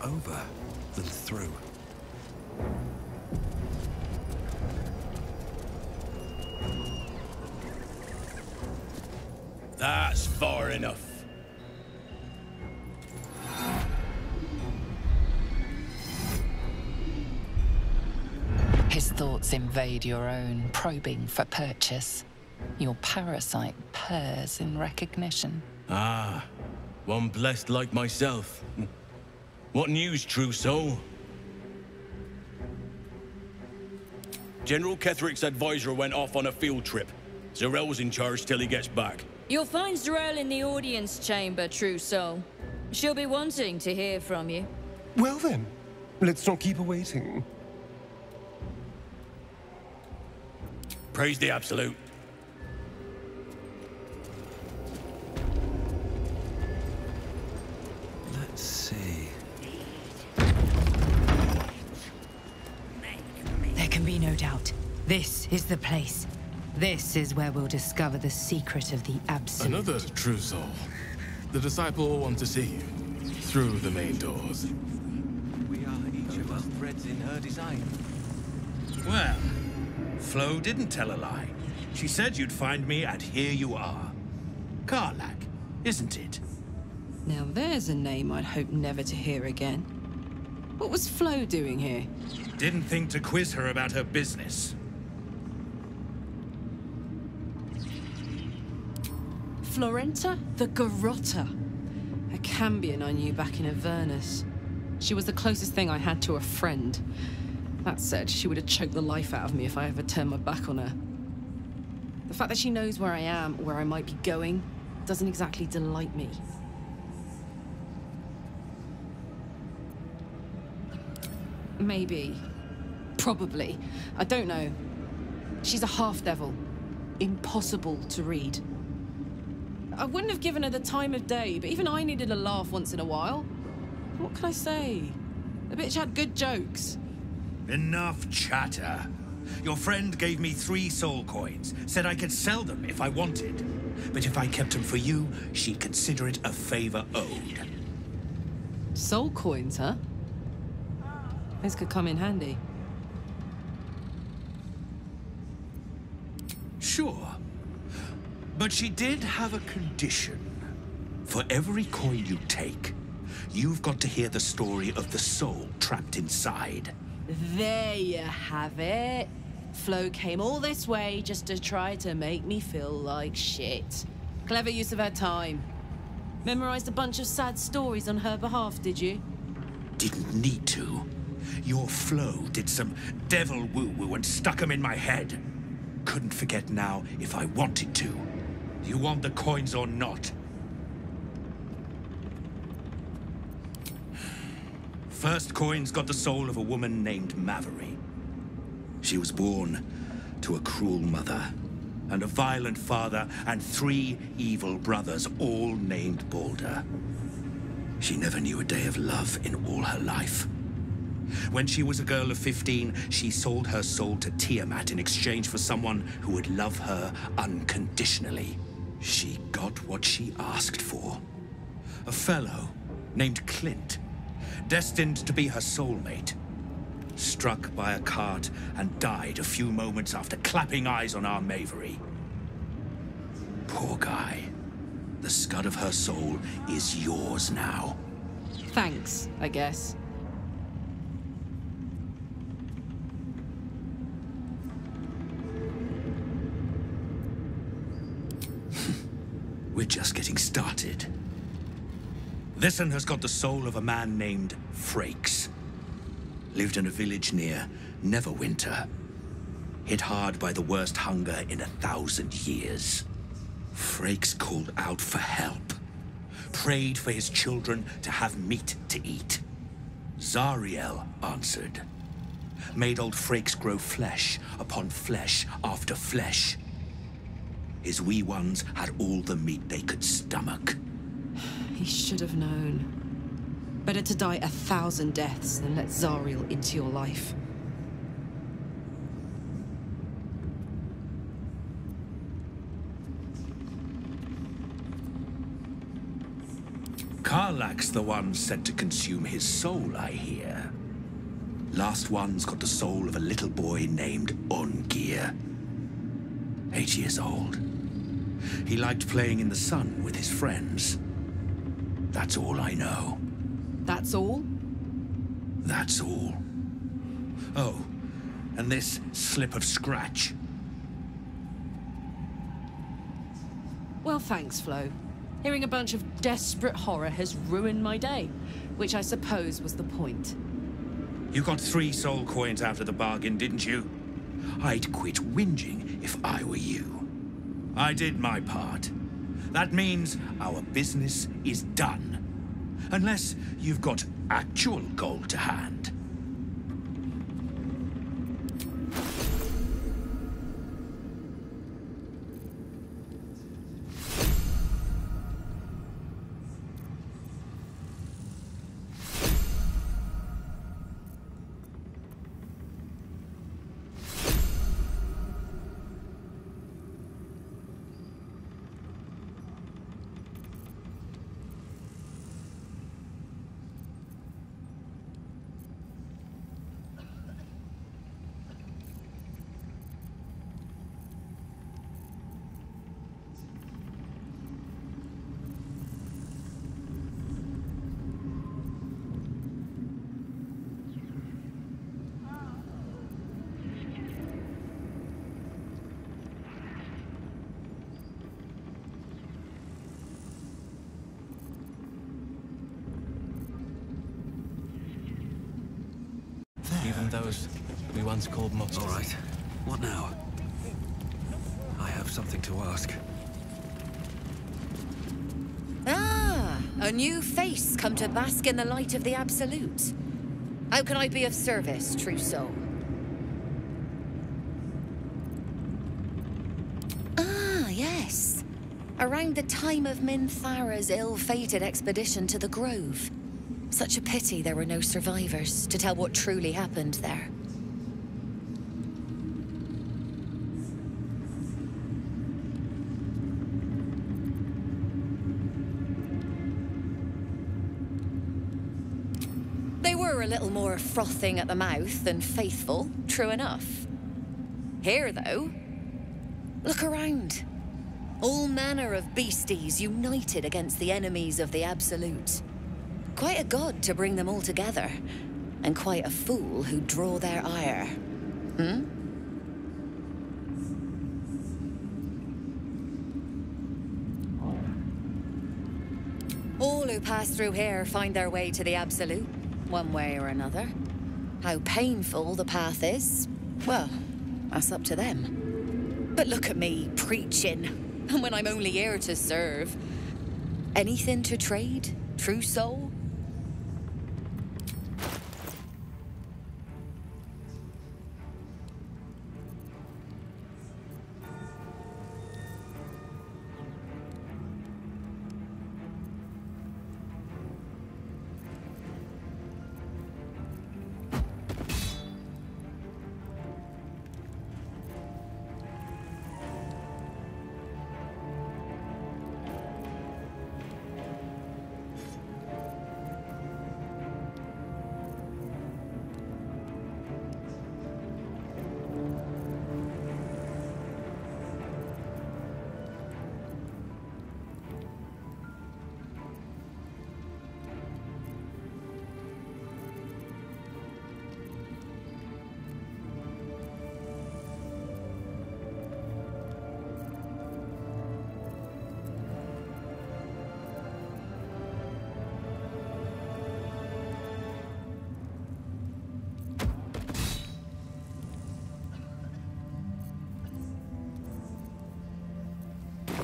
over than through. That's far enough. His thoughts invade your own, probing for purchase. Your parasite purrs in recognition. Ah, one blessed like myself. What news, true soul? General Ketherick's advisor went off on a field trip. Zarel's in charge till he gets back. You'll find Zarel in the audience chamber, true soul. She'll be wanting to hear from you. Well then, let's not keep her waiting. Praise the Absolute. Let's see. There can be no doubt. This is the place. This is where we'll discover the secret of the Absolute. Another true soul. The disciple will want to see you. Through the main doors. We are each of us threads in her design. Well, Flo didn't tell a lie. She said you'd find me, and here you are. Karlach, isn't it? Now there's a name I'd hope never to hear again. What was Flo doing here? Didn't think to quiz her about her business. Florenta the Garotta. A Cambion I knew back in Avernus. She was the closest thing I had to a friend. That said, she would have choked the life out of me if I ever turned my back on her. The fact that she knows where I am, where I might be going, doesn't exactly delight me. Maybe. Probably. I don't know. She's a half-devil. Impossible to read. I wouldn't have given her the time of day, but even I needed a laugh once in a while. What can I say? The bitch had good jokes. Enough chatter. Your friend gave me 3 soul coins, said I could sell them if I wanted. But if I kept them for you, she'd consider it a favor owed. Soul coins, huh? This could come in handy. Sure. But she did have a condition. For every coin you take, you've got to hear the story of the soul trapped inside. There you have it. Flo came all this way just to try to make me feel like shit. Clever use of her time. Memorized a bunch of sad stories on her behalf, did you? Didn't need to. Your Flo did some devil woo-woo and stuck 'em in my head. Couldn't forget now if I wanted to. You want the coins or not? First coin's got the soul of a woman named Mavery. She was born to a cruel mother, and a violent father, and 3 evil brothers, all named Baldur. She never knew a day of love in all her life. When she was a girl of 15, she sold her soul to Tiamat in exchange for someone who would love her unconditionally. She got what she asked for. A fellow named Clint, destined to be her soulmate. Struck by a cart and died a few moments after clapping eyes on our Mavery. Poor guy. The scud of her soul is yours now. Thanks, I guess. We're just getting started. This one has got the soul of a man named Frakes. Lived in a village near Neverwinter. Hit hard by the worst hunger in 1,000 years. Frakes called out for help. Prayed for his children to have meat to eat. Zariel answered. Made old Frakes grow flesh upon flesh after flesh. His wee ones had all the meat they could stomach. He should have known. Better to die 1,000 deaths than let Zariel into your life. Karlach Karlach's the one said to consume his soul, I hear. Last one's got the soul of a little boy named Ungir. 8 years old. He liked playing in the sun with his friends. That's all I know. That's all? That's all. Oh, and this slip of scratch. Well, thanks, Flo. Hearing a bunch of desperate horror has ruined my day, which I suppose was the point. You got 3 soul coins out of the bargain, didn't you? I'd quit whinging if I were you. I did my part. That means our business is done. Unless you've got actual gold to hand. Even those we once called monsters. All right. What now? I have something to ask. Ah, a new face come to bask in the light of the Absolute. How can I be of service, true soul? Ah, yes. Around the time of Minthara's ill-fated expedition to the Grove. Such a pity there were no survivors to tell what truly happened there. They were a little more frothing at the mouth than faithful, true enough. Here, though, look around. All manner of beasties united against the enemies of the Absolute. Quite a god to bring them all together, and quite a fool who'd draw their ire. Hmm? All who pass through here find their way to the Absolute, one way or another. How painful the path is, well, that's up to them. But look at me, preaching, and when I'm only here to serve. Anything to trade, true soul?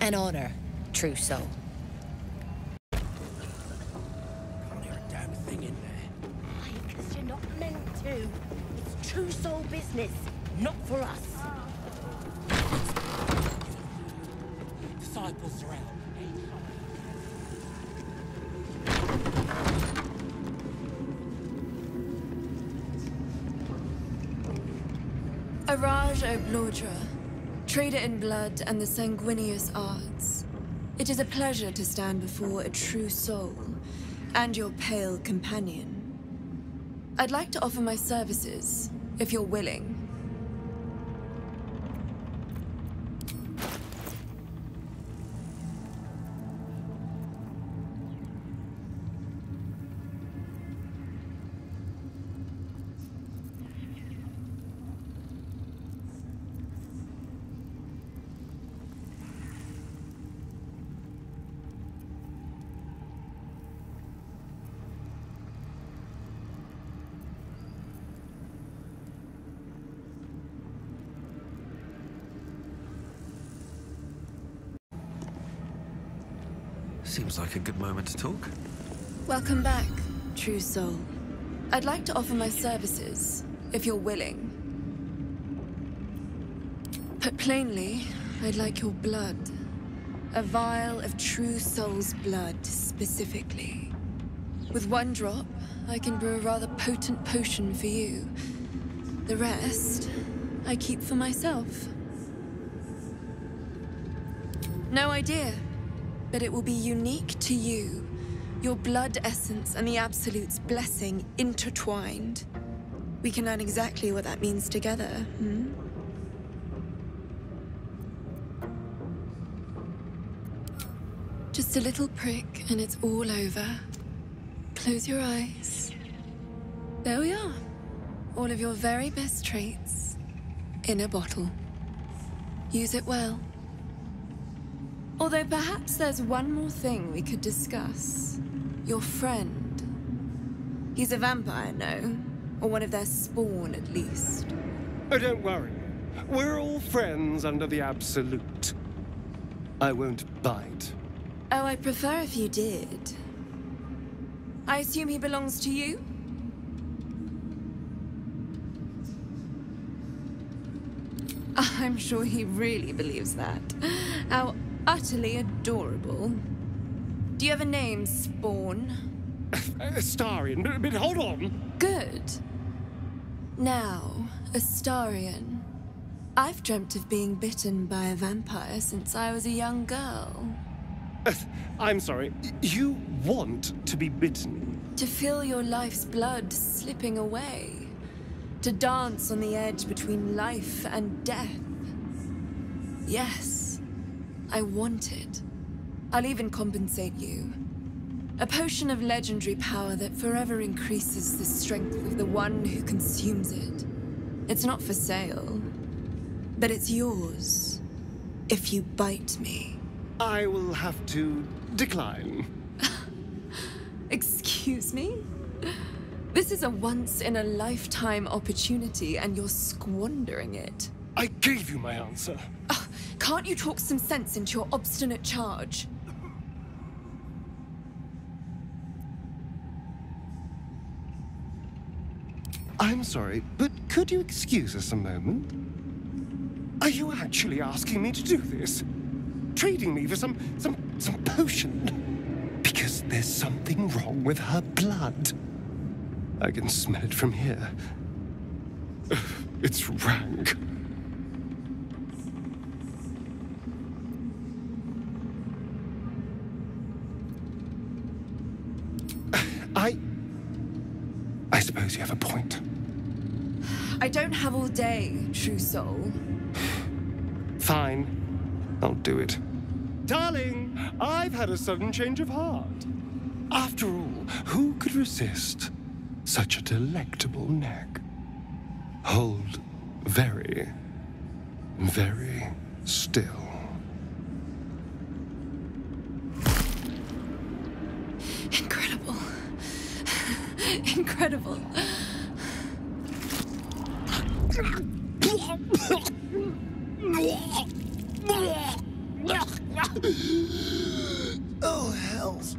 An honor, true soul. Can't hear a damn thing in there. Why? Because you're not meant to. It's true soul business, not for us. Disciples around. Araj Oblodra, trader in blood and the sanguineous arts. It is a pleasure to stand before a true soul, and your pale companion. I'd like to offer my services, if you're willing. Seems like a good moment to talk. Welcome back, true soul. I'd like to offer my services, if you're willing. Put plainly, I'd like your blood. A vial of true soul's blood, specifically. With one drop, I can brew a rather potent potion for you. The rest, I keep for myself. No idea, but it will be unique to you. Your blood essence and the Absolute's blessing intertwined. We can learn exactly what that means together, hmm? Just a little prick and it's all over. Close your eyes. There we are. All of your very best traits in a bottle. Use it well. Although perhaps there's one more thing we could discuss. Your friend. He's a vampire, no? Or one of their spawn, at least. Oh, don't worry. We're all friends under the Absolute. I won't bite. Oh, I'd prefer if you did. I assume he belongs to you? I'm sure he really believes that. How utterly adorable. Do you have a name, Spawn? Astarion, but hold on. Good. Now, Astarion. I've dreamt of being bitten by a vampire since I was a young girl. I'm sorry, you want to be bitten? To feel your life's blood slipping away. To dance on the edge between life and death. Yes, I want it. I'll even compensate you. A potion of legendary power that forever increases the strength of the one who consumes it. It's not for sale, but it's yours if you bite me. I will have to decline. Excuse me? This is a once-in-a-lifetime opportunity, and you're squandering it. I gave you my answer. Can't you talk some sense into your obstinate charge? I'm sorry, but could you excuse us a moment? Are you actually asking me to do this? Trading me for some potion? Because there's something wrong with her blood. I can smell it from here. It's rank. I suppose you have a point. I don't have all day, true soul. Fine. I'll do it. Darling, I've had a sudden change of heart. After all, who could resist such a delectable neck? Hold very, very still. Incredible. Incredible. Oh, hells.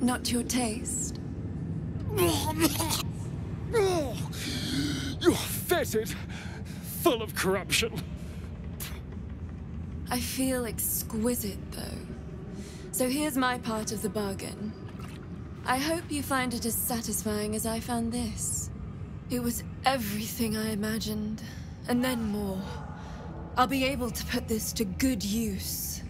Not to your taste. You're fetid, full of corruption. I feel exquisite, though. So here's my part of the bargain. I hope you find it as satisfying as I found this. It was everything I imagined, and then more. I'll be able to put this to good use.